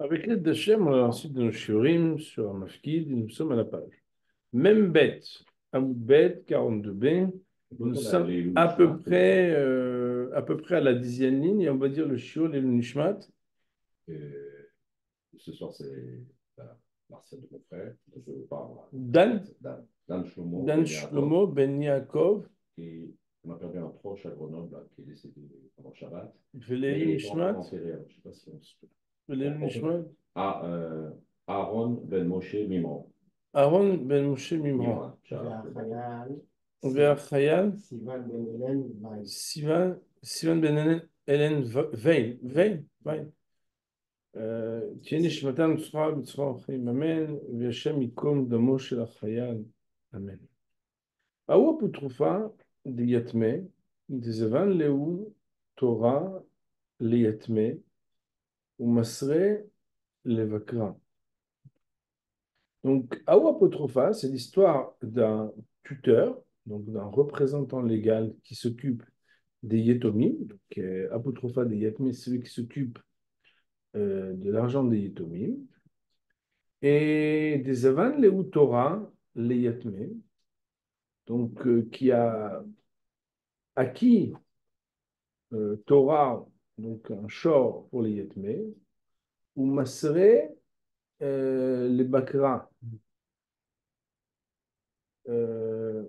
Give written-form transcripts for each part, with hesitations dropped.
Avec l'aide d'Hachem, on a ensuite de nos shiurim sur un mafkid, nous sommes à la page. Même bête, Amoud bête, 42b, nous sommes à peu près à la 10e ligne, et on va dire le shiur et le nishmat. Et ce soir, c'est la Martial de mon frère. Je parle Dan, Dan Shlomo Dan Ben Yaakov, Shlomo Ben Yaakov, qui on a perdu un proche à Grenoble, là, qui est décédé pendant Shabbat. Mais Velelu il n'est pas encore Nishmat, enterré. Alors, je ne sais pas si on se... Velelu Nishmat, Ah, Aaron Ben Moshe Mimran. Aaron Ben Moshe Mimran, Mimran, Shabbat. Ve'achayal, Sivan Ben Hélène Vaille. Sivan Ben Hélène Veil, תהיה נשמתם צרורה בצרור החיים, אמן, והשם ייקום דמו של החייל, אמן. ההוא אפוטרופה דיתמה, דזבן להו תורה ליתמה, ומסרה לבקרה. Donc, Aou Apotropha, c'est l'histoire d'un tuteur, donc d'un représentant légal qui s'occupe des Yetomim. Donc, Apotropha des Yetomim, c'est celui qui s'occupe de l'argent des Yetomim. Et des Avan Lehu Torah, les Yatme, donc qui a acquis Torah, donc un shor pour les Yatme, ou Masre les Bakra. Euh,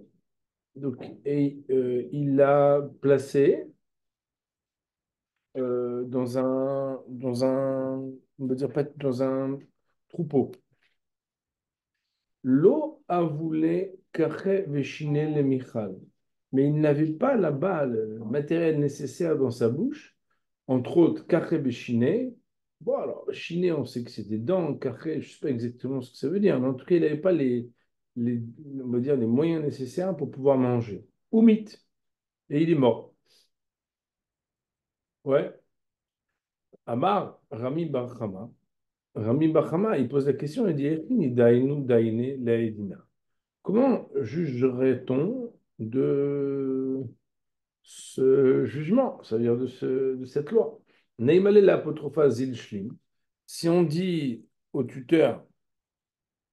il l'a placé on va dire pas dans un troupeau. L'eau a voulu kache veshine le michal. Mais il n'avait pas là-bas le matériel nécessaire dans sa bouche, entre autres kache veshine. Bon, alors, chiner, on sait que c'est des dents, kache, je ne sais pas exactement ce que ça veut dire, mais en tout cas, il n'avait pas les, on va dire, les moyens nécessaires pour pouvoir manger. Oumit, et il est mort. Ouais. Amar, Rami Barhama. Rami Barhama, il pose la question, il dit, Echini dainu daine laedina. Comment jugerait-on de ce jugement, c'est-à-dire de cette loi? Neimale l'apotropha zil shlim. Si on dit au tuteur,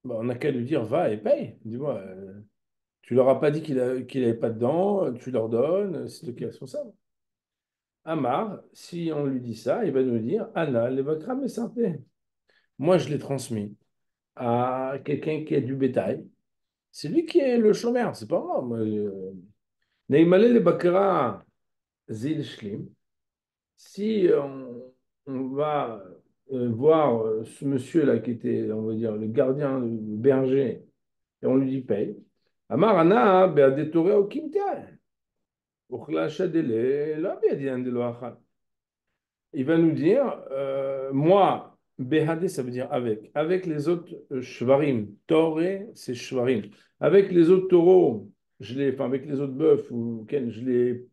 bah, on n'a qu'à lui dire va et paye. Dis-moi, tu leur as pas dit qu'il avait pas de dents, tu leur donnes, c'est toi qui es responsable. Amar, si on lui dit ça, il va nous dire Anna, levakram et santé. Moi, je l'ai transmis à quelqu'un qui a du bétail. C'est lui qui est le chômeur, c'est pas moi. Neimale le bakara zil shlim. Si on va voir ce monsieur-là qui était, on va dire, le gardien, le berger, et on lui dit paye, Amarana, be'adetore au kimter. Uchla shadele, la be'adinan de lo achal. Il va nous dire, moi, behade, ça veut dire avec. Avec les autres shvarim. Toré, c'est shvarim. Avec les autres taureaux, enfin, avec les autres bœufs,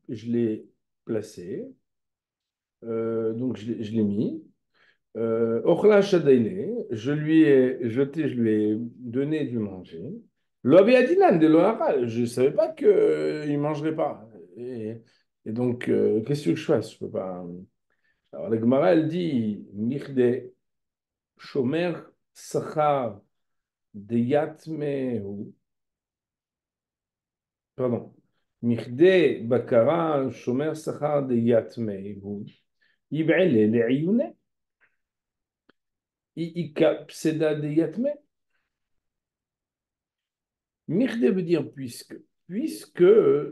je l'ai placé. Donc, je l'ai mis. Ochla shadaile, je lui ai jeté, je lui ai donné du manger. Lobi adinan de l'ohara, je ne savais pas qu'il ne mangerait pas. Et donc, qu'est-ce que je fasse? Je peux pas. Alors, la Gemara, elle dit Mirde Shomer Sachar de Yatmehu. Pardon. Mirde Bakara Shomer Sachar de Yatmehu. Yib'ele le'iyune. Ikap Seda de Yatme. Mirde veut dire puisque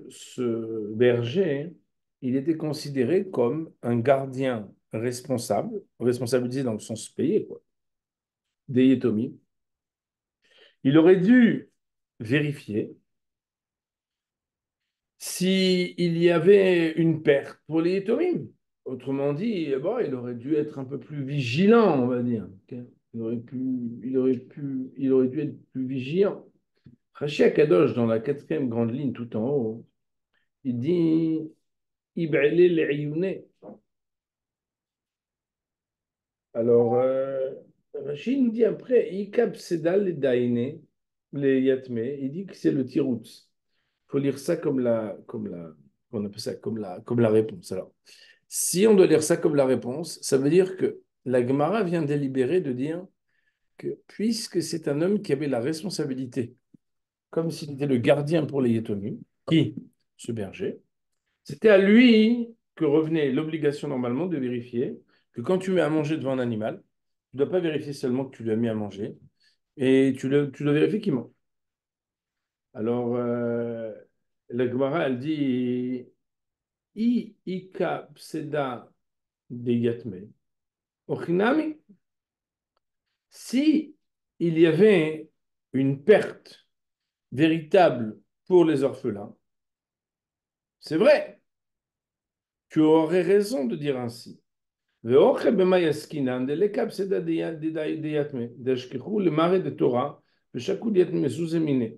ce berger, il était considéré comme un gardien responsable, responsabilisé dans le sens payé, quoi, des Yétomim. Il aurait dû vérifier s'il y avait une perte pour les Yétomim. Autrement dit, bon, il aurait dû être un peu plus vigilant, on va dire. Ok. Il aurait dû être plus vigilant. Rashi Akadosh, dans la quatrième grande ligne tout en haut, il dit Ib'ele le'iyune. Alors, Rashi nous dit après Ikab Sedal le Daine, les Yatme, il dit que c'est le tirout. Il faut lire ça on appelle ça comme la réponse. Alors, si on doit lire ça comme la réponse, ça veut dire que la Gemara vient délibérer de dire que puisque c'est un homme qui avait la responsabilité, comme s'il était le gardien pour les Yétomim, qui, ce berger, c'était à lui que revenait l'obligation normalement de vérifier que quand tu mets à manger devant un animal, tu ne dois pas vérifier seulement que tu lui as mis à manger, et tu dois vérifier qu'il mange. Alors, la Gemara, elle dit, ika pseda de yatme, ochinami. Si il y avait une perte véritable pour les orphelins, c'est vrai, tu aurais raison de dire ainsi. ואוכל במה יסקינן דלקב סדה דיתמה דשכחו למרא דתורה ושקול יתמה סוזה מיניה.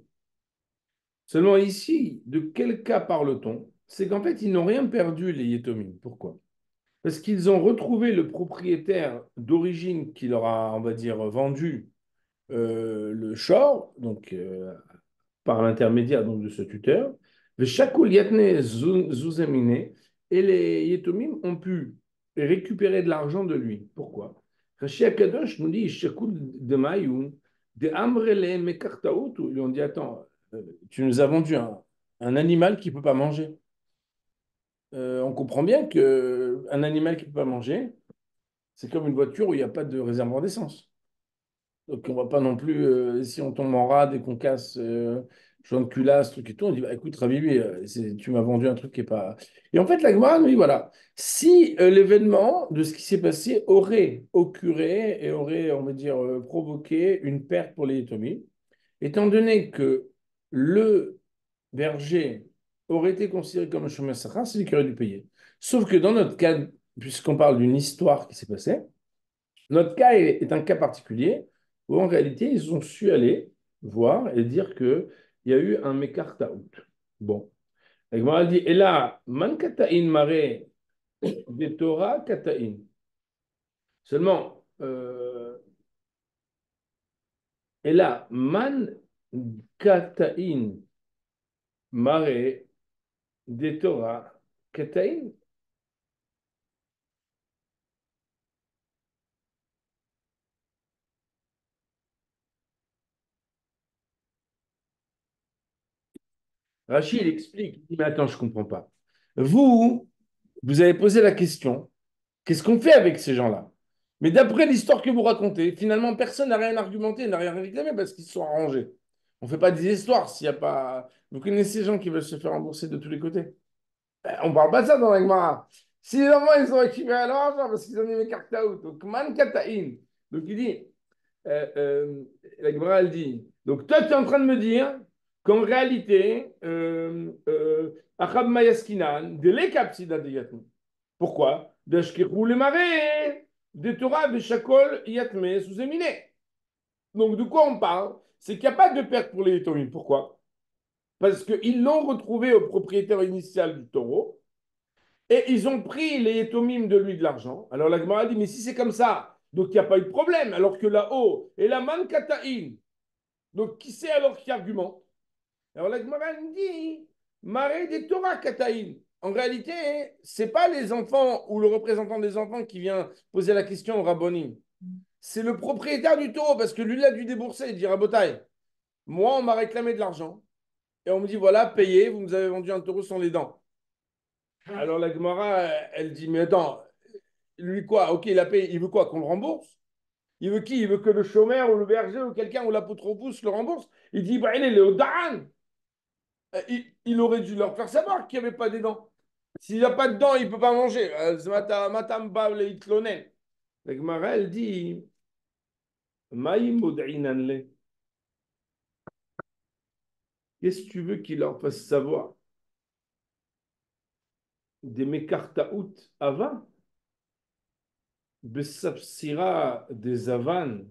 Seulement ici, de quel cas parle-t-on? C'est qu'en fait, ils n'ont rien perdu, les Yétomim. Pourquoi? Parce qu'ils ont retrouvé le propriétaire d'origine qui leur a, on va dire, vendu le short, donc par l'intermédiaire donc, de ce tuteur. Veshakul yatne zuzemine, et les Yétomim ont pu récupérer de l'argent de lui. Pourquoi? Rashi Akadosh nous dit Shakul de Mayou, de Amrele Mekartaout, ils lui ont dit attends, tu nous as vendu un animal qui ne peut pas manger. On comprend bien qu'un animal qui ne peut pas manger, c'est comme une voiture où il n'y a pas de réservoir d'essence. Donc, on ne va pas non plus, si on tombe en rade et qu'on casse joint de culasse, truc et tout, on dit, bah, écoute, Ravivi, tu m'as vendu un truc qui n'est pas. Et en fait, la Gemara nous dit, voilà, si l'événement de ce qui s'est passé aurait occurré et aurait, on va dire, provoqué une perte pour les Yétomim, étant donné que le berger aurait été considéré comme un chômeur sachin, c'est lui qui aurait dû payer. Sauf que dans notre cas, puisqu'on parle d'une histoire qui s'est passée, notre cas est un cas particulier où en réalité, ils ont su aller voir et dire qu'il y a eu un mekartaout. Bon. La Gemara dit, et là, man kata'in mare de Torah kata'in. Seulement, et là, man kata'in mare de Torah kata'in. Rachid, il explique, il dit, mais attends, je ne comprends pas. Vous avez posé la question, qu'est-ce qu'on fait avec ces gens-là? Mais d'après l'histoire que vous racontez, finalement, personne n'a rien argumenté, n'a rien réclamé parce qu'ils se sont arrangés. On ne fait pas des histoires s'il n'y a pas. Vous connaissez ces gens qui veulent se faire rembourser de tous les côtés. On ne parle pas de ça dans la Gemara. Si les enfants, ils ont récupéré leur argent parce qu'ils ont mis mes cartes out. Donc, man kataïn. Donc, il dit, euh, euh, la Gemara, elle dit, donc toi, tu es en train de me dire qu'en réalité, Achab Mayaskinan, de l'ekapsida de Yatmi. Pourquoi? D'ashkirou le marais, de Torah, de Shakol, Yatme, sous éminé. Donc, de quoi on parle? C'est qu'il n'y a pas de perte pour les Yétomim. Pourquoi? Parce qu'ils l'ont retrouvé au propriétaire initial du taureau et ils ont pris les Yétomim de lui de l'argent. Alors la Gemara dit, mais si c'est comme ça, donc il n'y a pas eu de problème. Alors que là-haut, et la man kataïn. Donc qui c'est alors qui argumente? Alors la Gemara dit, maré des Torah kataïn. En réalité, c'est pas les enfants ou le représentant des enfants qui vient poser la question au Rabbonim. C'est le propriétaire du taureau parce que lui, il a dû débourser. Il dit, Rabotai, moi, on m'a réclamé de l'argent. Et on me dit, voilà, payez, vous nous avez vendu un taureau sans les dents. Alors la Gemara, elle dit, mais attends, lui quoi? Ok, il a payé, il veut quoi? Qu'on le rembourse? Il veut qui? Il veut que le chômeur ou le berger ou quelqu'un ou l'apotropousse le rembourse? Il dit, bah, il est au Daran. Il aurait dû leur faire savoir qu'il n'y avait pas des dents. S'il n'y a pas de dents, il ne peut pas manger. Matam Bable Itlonen. La Gemara, elle dit, Maïm Od'inanle. Qu'est-ce que tu veux qu'il leur fasse savoir? Des Mekartaout Ava? Besapsira des Avan?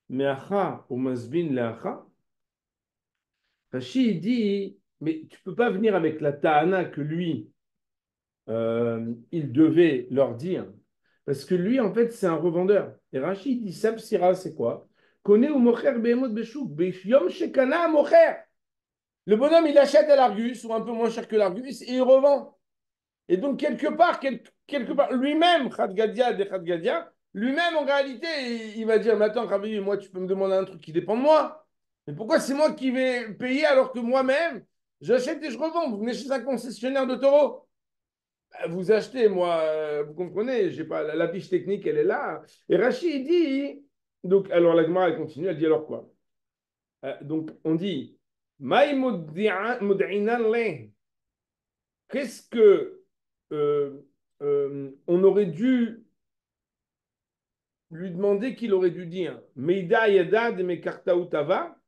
Meacha ou Masbin Leacha? Rashi dit, mais tu peux pas venir avec la Tahana que lui, il devait leur dire. Parce que lui, en fait, c'est un revendeur. Et Rashi dit, Sapsira, c'est quoi? Connaît ou mocher behemot beshouk, beyom shekana mocher. Le bonhomme, il achète à l'Argus, ou un peu moins cher que l'Argus, et il revend. Et donc, quelque part, lui-même, Khadgadia de Khadgadia, lui-même, en réalité, il va dire, mais attends, Rabbi, moi, tu peux me demander un truc qui dépend de moi. Mais pourquoi c'est moi qui vais payer alors que moi-même, j'achète et je revends? Vous venez chez un concessionnaire de taureaux. Vous achetez, moi, vous comprenez, j'ai pas, la fiche technique, elle est là. Et Rachid, il dit, donc, alors la Gemara, elle continue, elle dit alors quoi? Donc, on dit, Maï mud'inan leh. Qu'est-ce que on aurait dû lui demander qu'il aurait dû dire Meida yada de mekartaoutava,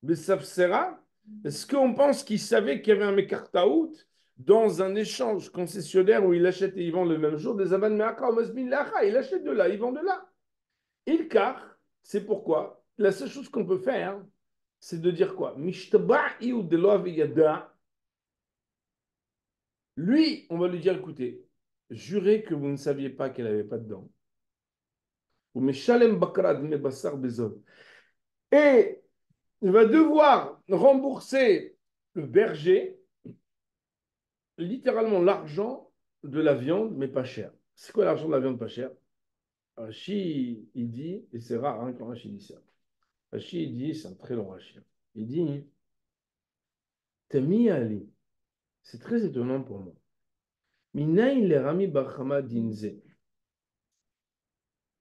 besafsera. Est-ce qu'on pense qu'il savait qu'il y avait un mekartaout dans un échange concessionnaire où il achète et il vend le même jour des avan meakra ou masmin lacha? Il achète de là, il vend de là. Il car, c'est pourquoi la seule chose qu'on peut faire, c'est de dire quoi? Mishtaba'i ou de yada. Lui, on va lui dire écoutez, jurez que vous ne saviez pas qu'elle n'avait pas de dents. Ou meshalem bakrad me basar bezol. Et il va devoir rembourser le berger littéralement l'argent de la viande, mais pas cher. C'est quoi l'argent de la viande pas cher? Rashi, il dit, et c'est rare hein, quand Rashi dit ça. Rashi, il dit, c'est un très long Rashi. Il dit, Tami Ali, c'est très étonnant pour moi. Minaïn le Rami Barhama dinze.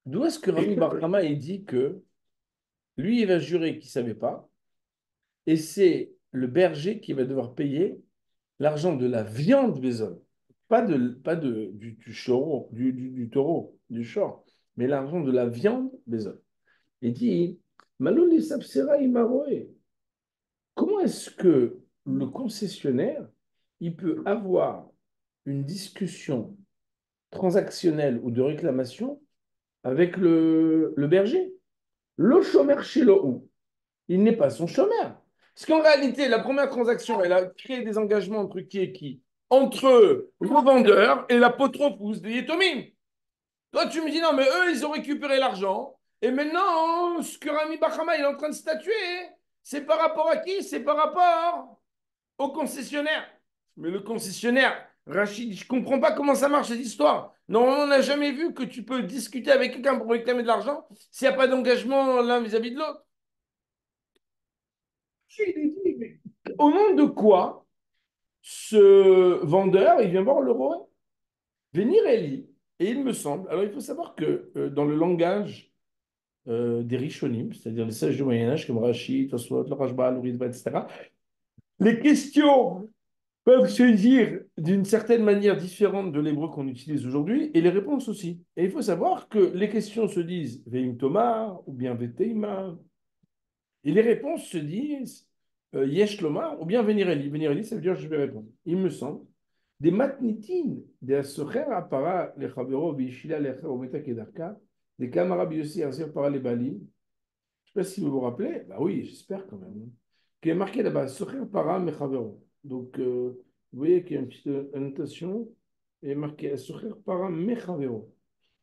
D'où est-ce que Rami Barhama il dit que lui, il va jurer qu'il ne savait pas, et c'est le berger qui va devoir payer l'argent de la viande Bézol, pas du taureau, du short, mais l'argent de la viande Bézol. Il dit, Maloli Sapsera Imaroé, comment est-ce que le concessionnaire, il peut avoir une discussion transactionnelle ou de réclamation avec le berger? Le chômeur chez le ou. Il n'est pas son chômeur. Parce qu'en réalité, la première transaction, elle a créé des engagements entre qui et qui? Entre le vendeur et l'apotropousse des Yétomim. Toi, tu me dis, non, mais eux, ils ont récupéré l'argent. Et maintenant, ce que Rami Bachama il est en train de statuer, c'est par rapport à qui? C'est par rapport au concessionnaire. Mais le concessionnaire, Rachid, je ne comprends pas comment ça marche cette histoire. Non, on n'a jamais vu que tu peux discuter avec quelqu'un pour réclamer de l'argent s'il n'y a pas d'engagement l'un vis-à-vis de l'autre. Au nom de quoi ce vendeur, il vient voir le roi venir Eli. Et il me semble, alors il faut savoir que dans le langage des Rishonim, c'est-à-dire les sages du Moyen-Âge comme Rachid, Tosfot, le Rashba, le Ritva, etc., les questions peuvent se dire d'une certaine manière différente de l'hébreu qu'on utilise aujourd'hui et les réponses aussi. Et il faut savoir que les questions se disent Veim Tomar ou bien Veteima et les réponses se disent Yesh Lomar ou bien Venireli. Venireli, ça veut dire je vais répondre. Il me semble. Des matnitin, des asocher apara les chavero, bishila lecher ou meta kedarka, des kamara biosi asir para les balim. Je ne sais pas si vous vous rappelez. Bah oui, j'espère quand même. Qui est marqué là-bas, socher para mechavero. Donc, vous voyez qu'il y a une petite annotation. Il est marqué socher para mechavero.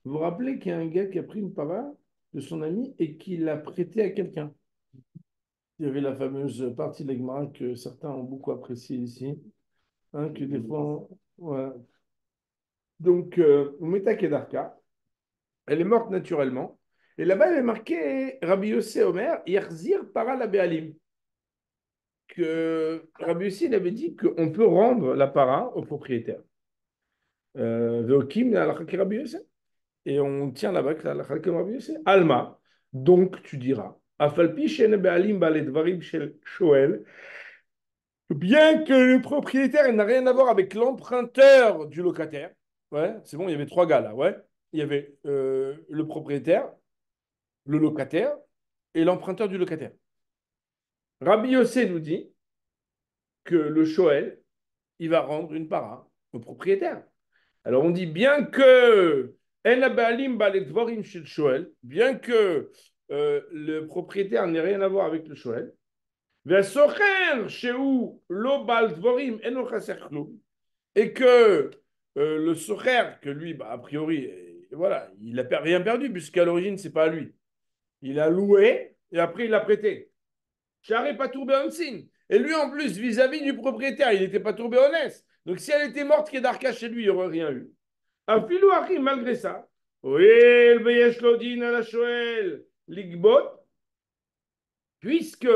Vous vous rappelez qu'il y a un gars qui a pris une para de son ami et qui l'a prêté à quelqu'un. Il y avait la fameuse partie de l'Egmara que certains ont beaucoup appréciée ici, hein, que des fois, voilà. Donc, Umeta Kedarka, elle est morte naturellement. Et là-bas, elle est marquée Rabbi Yossé Omer, Yerzir para la Be'alim. Que Rabbi Yossé, il avait dit qu'on peut rendre la para au propriétaire. Veokim, la Rabbi Yossé. Et on tient là-bas que la Rabbi Yossé. Alma, donc tu diras. Afalpi shen be'alim baledvarim shel Shoel. Bien que le propriétaire n'a rien à voir avec l'emprunteur du locataire. Ouais, c'est bon, il y avait trois gars là, ouais. Il y avait le propriétaire, le locataire et l'emprunteur du locataire. Rabbi Yossé nous dit que le Shoel, il va rendre une para au propriétaire. Alors on dit bien que bien que le propriétaire n'ait rien à voir avec le Shoel, et que le socher, que lui, bah, a priori, voilà, il n'a rien perdu, puisqu'à l'origine, c'est pas à lui. Il a loué et après, il l'a prêté. Charé pas tourbé en signe. Et lui, en plus, vis-à-vis du propriétaire, il n'était pas tourbé honnête. Donc, si elle était morte, Kedarka chez lui, il n'y aurait rien eu. Un filou malgré ça, Oel veyesh lo din à la Shoel, ligbot, puisque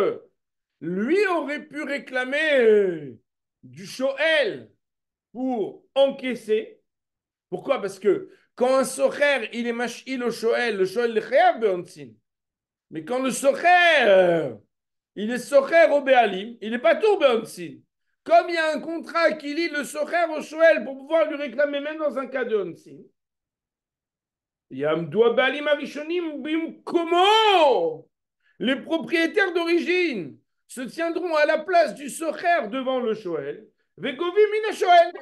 lui aurait pu réclamer du Shoel pour encaisser. Pourquoi? Parce que quand un socher, il est mash'il au Shoel, le Shoel le chayav be'ontzin. Mais quand le socher, il est socher au Béalim, il n'est pas tout be'ontzin. Comme il y a un contrat qui lie le socher au Shoel pour pouvoir lui réclamer même dans un cas de ontzin, Yamdou Abalim Arishonim Bimkomo. Les propriétaires d'origine se tiendront à la place du socher devant le Shoel. Vegovi Mina Shoel.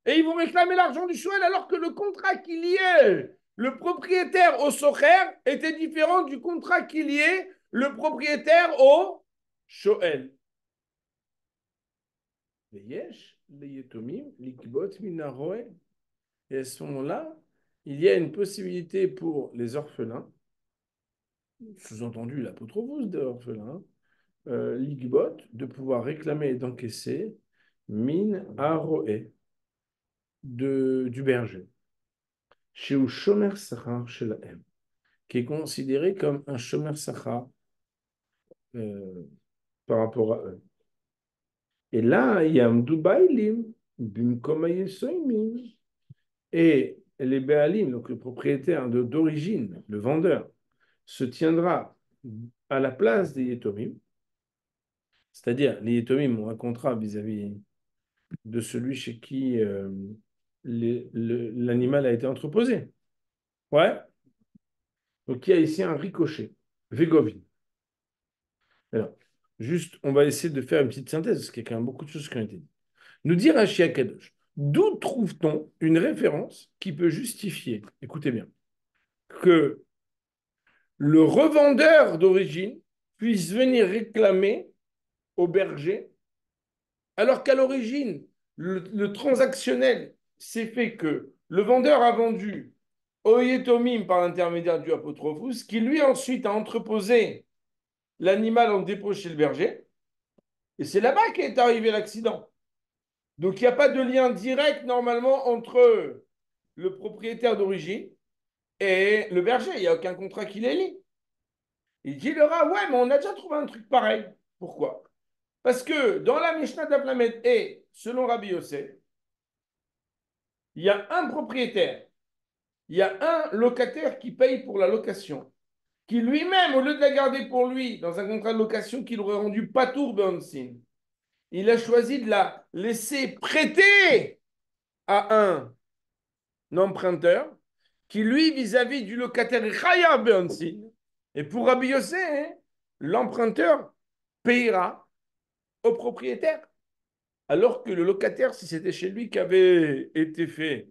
Et ils vont réclamer l'argent du Shoel alors que le contrat qui liait le propriétaire au socher était différent du contrat qui liait le propriétaire au Shoel. Veyesh, les Yetomim, l'Ikbot Minaroe. Et à ce moment-là, il y a une possibilité pour les orphelins, sous-entendu l'apotropos de l'orphelin, l'igbot, de pouvoir réclamer et d'encaisser min aroé du berger, chez ou shomer sachar chez la M, qui est considéré comme un shomer sachar euh, par rapport à eux. Et là, il y a un Dubailim, bimkom hayesoimim, et les Béalim, donc le propriétaire d'origine, le vendeur, se tiendra à la place des Yetomim, c'est-à-dire les Yetomim ont un contrat vis-à-vis de celui chez qui l'animal a été entreposé. Ouais. Donc il y a ici un ricochet. Vegovin. Alors, juste, on va essayer de faire une petite synthèse, parce qu'il y a quand même beaucoup de choses qui ont été dites. Nous dire à Kadosh, d'où trouve-t-on une référence qui peut justifier, écoutez bien, que le revendeur d'origine puisse venir réclamer au berger, alors qu'à l'origine, le transactionnel s'est fait que le vendeur a vendu au Yetomim par l'intermédiaire du apotrophos, qui lui ensuite a entreposé l'animal en dépôt chez le berger, et c'est là-bas qu'est arrivé l'accident. Donc il n'y a pas de lien direct normalement entre le propriétaire d'origine et le berger, il n'y a aucun contrat qui les lie. Il dit le rat, ouais, mais on a déjà trouvé un truc pareil. Pourquoi? Parce que dans la Mishnah d'Aplamet et selon Rabbi Yossé, il y a un propriétaire, il y a un locataire qui paye pour la location, qui lui-même, au lieu de la garder pour lui dans un contrat de location qu'il aurait rendu patour Bernstein, il a choisi de la laisser prêter à un emprunteur qui, lui, vis-à-vis du locataire, Chaya Bernstein. Et pour Rabbi Yossé, hein, l'emprunteur payera au propriétaire. Alors que le locataire, si c'était chez lui qu'avait été fait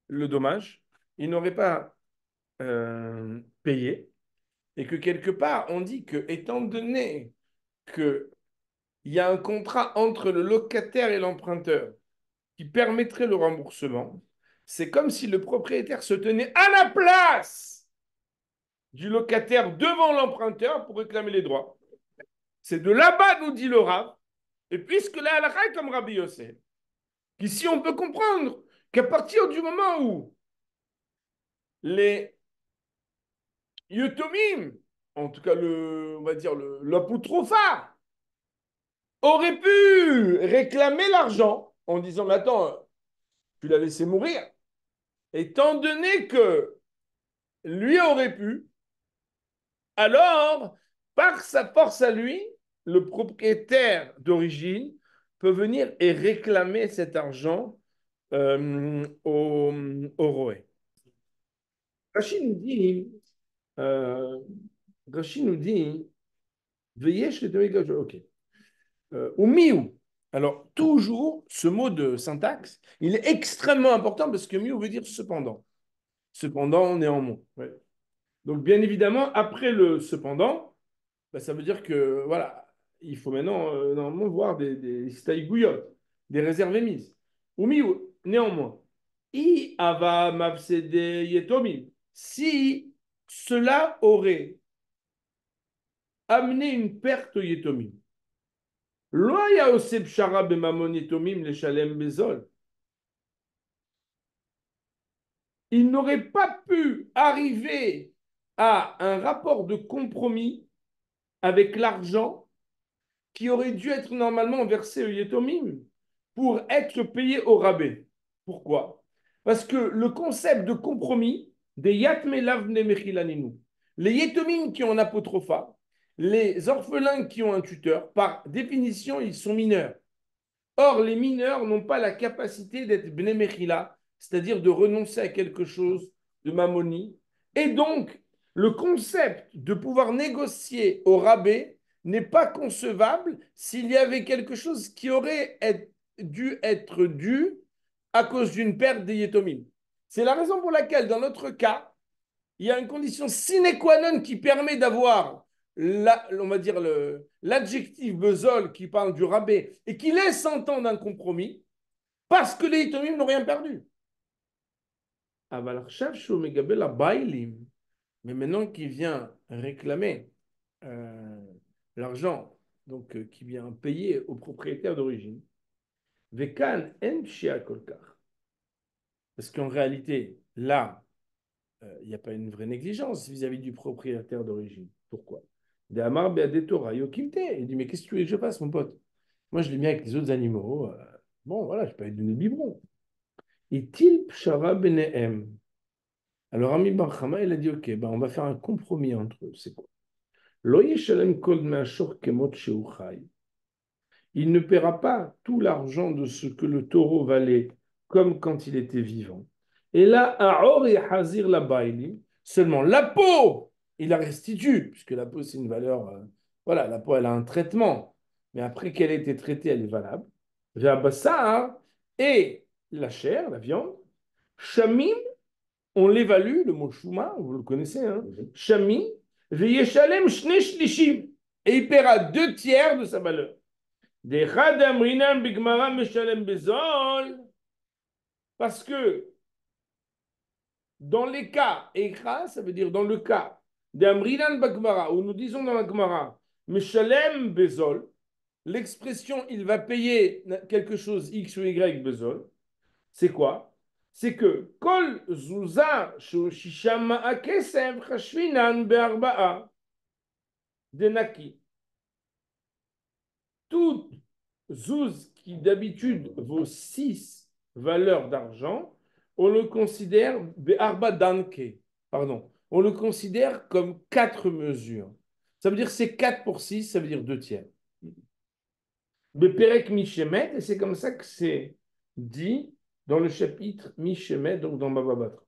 le dommage, il n'aurait pas payé. Et que quelque part, on dit que, étant donné qu'il y a un contrat entre le locataire et l'emprunteur qui permettrait le remboursement, c'est comme si le propriétaire se tenait à la place du locataire devant l'emprunteur pour réclamer les droits. C'est de là-bas, nous dit le Rav. Et puisque la halakha est comme Rabbi Yossé, qu'ici on peut comprendre qu'à partir du moment où les Yotomim, en tout cas on va dire l'apotropha, aurait pu réclamer l'argent en disant, mais attends, tu l'as laissé mourir. Étant donné que lui aurait pu, alors, par sa force à lui, le propriétaire d'origine peut venir et réclamer cet argent au Roé. Rachid nous dit, euh, Rachid nous dit, veillez chez les ok. Ou miou. Alors, toujours, ce mot de syntaxe, il est extrêmement important parce que miou veut dire cependant. Cependant, néanmoins. Ouais. Donc, bien évidemment, après le cependant, bah, ça veut dire que, voilà, il faut maintenant, normalement, voir des staïgouillottes, des réserves émises. Ou miou, néanmoins. I ava mavsede yetomi. Si cela aurait amené une perte au yetomi, לא היה עושה פשרה בממון יתומים לשלם בזול. il n'aurait pas pu arriver à un rapport de compromis avec l'argent qui aurait dû être normalement versé au Yetomim pour être payé au rabais. Pourquoi? Parce que le concept de compromis des Yatmelav Nemechilaninu, les Yetomim qui ont un apotrophat, les orphelins qui ont un tuteur, par définition, ils sont mineurs. Or, les mineurs n'ont pas la capacité d'être Bnei Mechila, c'est-à-dire de renoncer à quelque chose de mamoni. Et donc, le concept de pouvoir négocier au rabais n'est pas concevable s'il y avait quelque chose qui aurait dû être dû à cause d'une perte des yétomim. C'est la raison pour laquelle, dans notre cas, il y a une condition sine qua non qui permet d'avoir, on va dire, l'adjectif bezol qui parle du rabais et qui laisse entendre un compromis parce que les Itomim n'ont rien perdu. Mais maintenant qu'il vient réclamer l'argent, donc qui vient payer au propriétaire d'origine, Vekan en kolkar. Parce qu'en réalité, là, il n'y a pas une vraie négligence vis-à-vis du propriétaire d'origine. Pourquoi? De Amar Beadetora Yokimte. Il dit, mais qu'est-ce que tu veux que je fasse, mon pote? Moi, je l'ai mis avec les autres animaux. Bon, voilà, je peux lui donner le biberon. Et til pshara benehem. Alors, Ami Bar Chama, il a dit, OK, ben, on va faire un compromis entre eux. C'est quoi? Lo yeshalem kol me'ashor kemot shehu chai. Il ne paiera pas tout l'argent de ce que le taureau valait comme quand il était vivant. Et là, Aor et Hazir la baili, seulement la peau, il la restitue, puisque la peau, c'est une valeur. Voilà, la peau, elle a un traitement. Mais après qu'elle ait été traitée, elle est valable. Ve'abassar et la chair, la viande. Shamim, on l'évalue, le mot shuma, vous le connaissez, hein. Shamim, ve'yeshalem shne shlishim. Et il paiera 2 tiers de sa valeur. Parce que dans les cas, Echa, ça veut dire dans le cas d'Amrinan Bagmara, où nous disons dans la Gemara, Meshalem Bezol, l'expression il va payer quelque chose X ou Y Bezol, c'est quoi? C'est que Kol Zuza Shishama Akesem Chashvinan Be'arba'a Denaki. Toute zouz qui d'habitude vaut 6 valeurs d'argent, on le considère be'arba danke, pardon, on le considère comme 4 mesures. Ça veut dire c'est 4 pour 6, ça veut dire 2 tiers. Beperek Mishemet, et c'est comme ça que c'est dit dans le chapitre Mishemet, donc dans Baba Batra.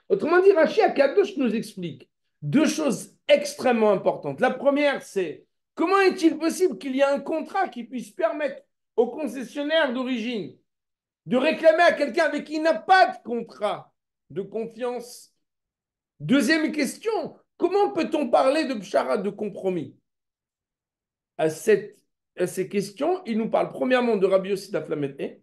Autrement dit, Rashi Akadosh nous explique 2 choses extrêmement importantes. La première, c'est comment est-il possible qu'il y ait un contrat qui puisse permettre au concessionnaire d'origine de réclamer à quelqu'un avec qui il n'a pas de contrat de confiance? Deuxième question, comment peut-on parler de pshara, de compromis? À ces questions, il nous parle premièrement de Rabbi Yossi Daflamet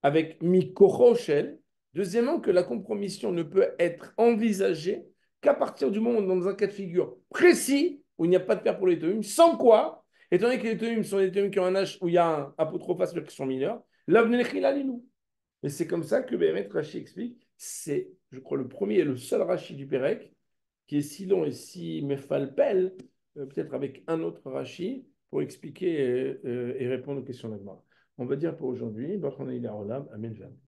avec Mikochoshel. Deuxièmement, que la compromission ne peut être envisagée qu'à partir du moment où, dans un cas de figure précis, où il n'y a pas de père pour les Théum, sans quoi, étant donné que les Théum sont des Théum qui ont un âge où il y a un apotrophe sur qui sont mineurs, et c'est comme ça que Béhémet Rashi explique, c'est, je crois, le premier et le seul Rashi du Pérec, qui est si long et si méfalpel, peut-être avec un autre Rashi, pour expliquer et répondre aux questions d'Agmara. On va dire pour aujourd'hui, Amen.